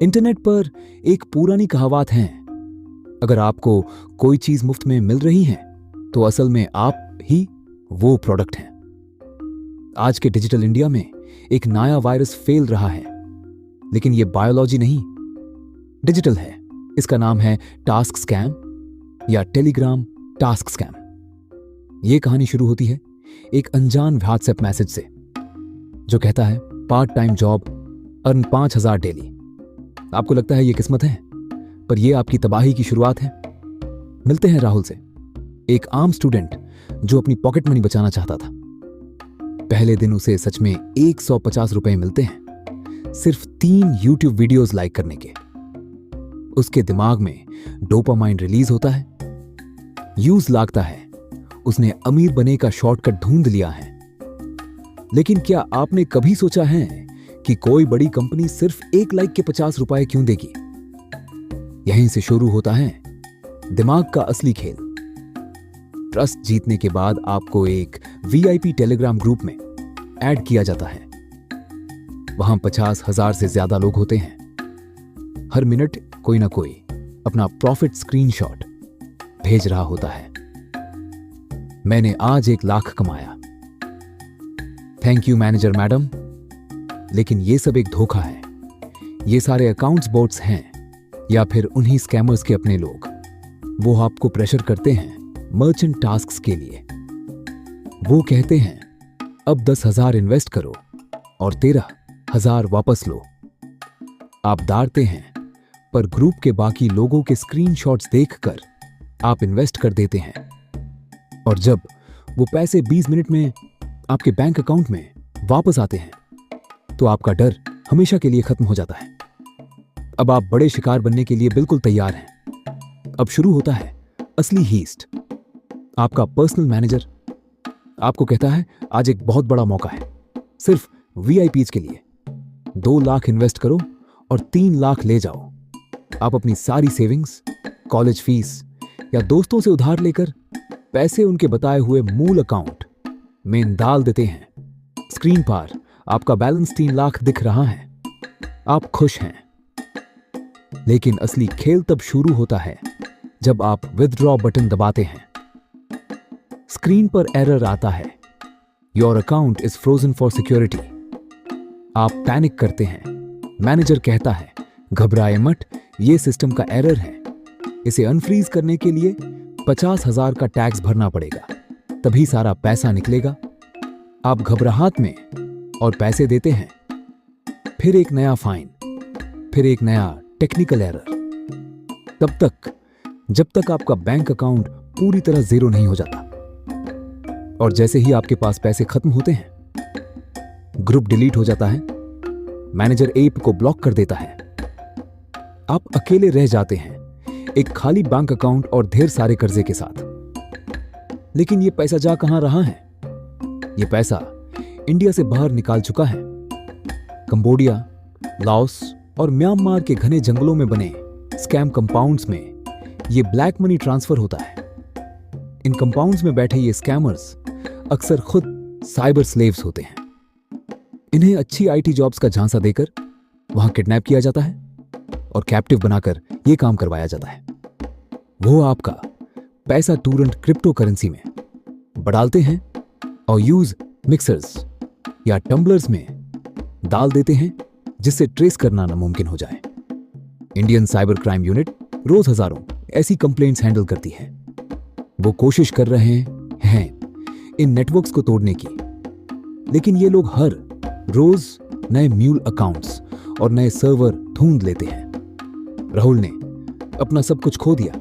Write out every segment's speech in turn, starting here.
Internet पर एक पुरानी कहावत है, अगर आपको कोई चीज मुफ्त में मिल रही है तो असल में आप ही वो प्रोडक्ट हैं। आज के डिजिटल इंडिया में एक नया वायरस फैल रहा है, लेकिन ये बायोलॉजी नहीं, डिजिटल है। इसका नाम है टास्क स्कैम या टेलीग्राम टास्क स्कैम। ये कहानी शुरू होती है एक अनजान व्हाट्सएप मैसेज से जो कहता है part time job, earn 5,000 daily. आपको लगता है ये किस्मत है, पर यह आपकी तबाही की शुरुआत है। मिलते हैं राहुल से, एक आम स्टूडेंट जो अपनी पॉकेट मनी बचाना चाहता था। पहले दिन उसे सच में 150 रुपए मिलते हैं, सिर्फ 3 यूट्यूब वीडियोस लाइक करने के। उसके दिमाग में डोपामाइन रिलीज होता है, यूज लागता है, उसने अमीर बने का शॉर्टकट ढूंढ लिया है। लेकिन क्या आपने कभी सोचा है कि कोई बड़ी कंपनी सिर्फ 1 लाइक के 50 रुपए क्यों देगी? यहीं से शुरू होता है दिमाग का असली खेल। ट्रस्ट जीतने के बाद आपको एक वीआईपी टेलीग्राम ग्रुप में ऐड किया जाता है। वहां 50,000 से ज्यादा लोग होते हैं। हर मिनट कोई ना कोई अपना प्रॉफिट स्क्रीनशॉट भेज रहा होता है। मैंने आज 1 लाख कमाया, थैंक यू मैनेजर मैडम। लेकिन ये सब एक धोखा है। ये सारे अकाउंट्स बोट्स हैं या फिर उन्हीं स्कैमर्स के अपने लोग। वो आपको प्रेशर करते हैं मर्चेंट टास्क्स के लिए। वो कहते हैं अब 10,000 इन्वेस्ट करो और 13,000 वापस लो। आप डारते हैं, पर ग्रुप के बाकी लोगों के स्क्रीनशॉट्स देखकर आप इन्वेस्ट कर देते हैं। और जब वो पैसे 20 मिनट में आपके बैंक अकाउंट में वापस आते हैं तो आपका डर हमेशा के लिए खत्म हो जाता है। अब आप बड़े शिकार बनने के लिए बिल्कुल तैयार हैं। अब शुरू होता है असली हीस्ट। आपका पर्सनल मैनेजर आपको कहता है आज एक बहुत बड़ा मौका है, सिर्फ वीआईपीज के लिए। 2 लाख इन्वेस्ट करो और 3 लाख ले जाओ। आप अपनी सारी सेविंग्स, कॉलेज फीस या दोस्तों से उधार लेकर पैसे उनके बताए हुए मूल अकाउंट में डाल देते हैं। स्क्रीन पर आपका बैलेंस 3 लाख दिख रहा है। आप खुश हैं। लेकिन असली खेल तब शुरू होता है जब आप विथड्रॉ बटन दबाते हैं। स्क्रीन पर एरर आता है, your account is frozen for security. आप पैनिक करते हैं। मैनेजर कहता है घबराए मत, यह सिस्टम का एरर है। इसे अनफ्रीज करने के लिए 50,000 का टैक्स भरना पड़ेगा, तभी सारा पैसा निकलेगा। आप घबराहट में और पैसे देते हैं। फिर एक नया फाइन, फिर एक नया टेक्निकल एरर, तब तक जब तक आपका बैंक अकाउंट पूरी तरह जीरो नहीं हो जाता। और जैसे ही आपके पास पैसे खत्म होते हैं, ग्रुप डिलीट हो जाता है, मैनेजर ऐप को ब्लॉक कर देता है। आप अकेले रह जाते हैं, एक खाली बैंक अकाउंट और ढेर सारे कर्जे के साथ। लेकिन यह पैसा जा कहां रहा है? यह पैसा इंडिया से बाहर निकाल चुका है। कंबोडिया, लाओस और म्यांमार के घने जंगलों में बने स्कैम कंपाउंड्स में यह ब्लैक मनी ट्रांसफर होता है। इन कंपाउंड्स में बैठे ये स्कैमर्स अक्सर खुद साइबर स्लेव्स होते हैं। इन्हें अच्छी आईटी जॉब्स का झांसा देकर वहां किडनैप किया जाता है और कैप्टिव बनाकर यह काम करवाया जाता है। वो आपका पैसा तुरंत क्रिप्टो करेंसी में बढ़ाते हैं और यूज मिक्सर्स या टम्बलर्स में डाल देते हैं, जिससे ट्रेस करना नामुमकिन हो जाए। इंडियन साइबर क्राइम यूनिट रोज हजारों ऐसी कंप्लेंट्स हैंडल करती है। वो कोशिश कर रहे हैं इन नेटवर्क्स को तोड़ने की, लेकिन ये लोग हर रोज नए म्यूल अकाउंट्स और नए सर्वर ढूंढ लेते हैं। राहुल ने अपना सब कुछ खो दिया।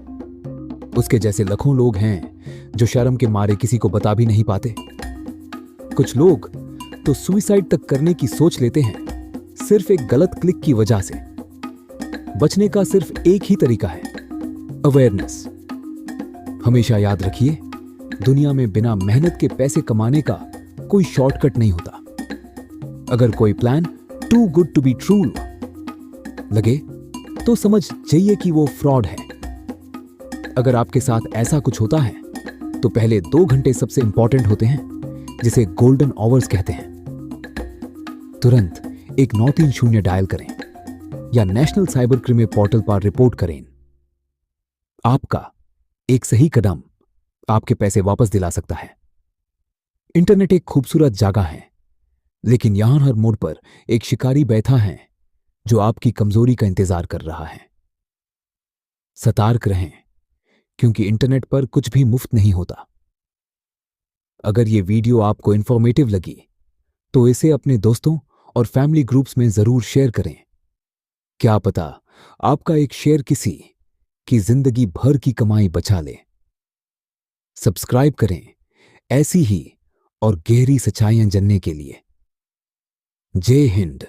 उसके जैसे लाखों लोग हैं जो शर्म के मारे किसी को बता भी नहीं पाते। कुछ लोग तो सुसाइड तक करने की सोच लेते हैं, सिर्फ एक गलत क्लिक की वजह से। बचने का सिर्फ एक ही तरीका है, अवेयरनेस। हमेशा याद रखिए, दुनिया में बिना मेहनत के पैसे कमाने का कोई शॉर्टकट नहीं होता। अगर कोई plan too good to be true लगे तो समझ जाइए कि वो फ्रॉड है। अगर आपके साथ ऐसा कुछ होता है तो पहले 2 घंटे सबसे इंपॉर्टेंट होते हैं, जिसे गोल्डन आवर्स कहते हैं। तुरंत एक 930 डायल करें। या नेशनल साइबर क्राइम पोर्टल पर रिपोर्ट करें। आपका एक सही कदम आपके पैसे वापस दिला सकता है। इंटरनेट एक खूबसूरत जगह है, लेकिन यहां हर मोड़ पर एक शिकारी बैठा है जो आपकी कमजोरी का इंतजार कर रहा है। सतर्क रहें, क्योंकि इंटरनेट पर कुछ भी मुफ्त नहीं होता। अगर ये वीडियो आपको इंफॉर्मेटिव लगी तो इसे अपने दोस्तों और फैमिली ग्रुप्स में जरूर शेयर करें। क्या पता आपका एक शेयर किसी की जिंदगी भर की कमाई बचा ले। सब्सक्राइब करें ऐसी ही और गहरी सच्चाइयां जानने के लिए। जय हिंद।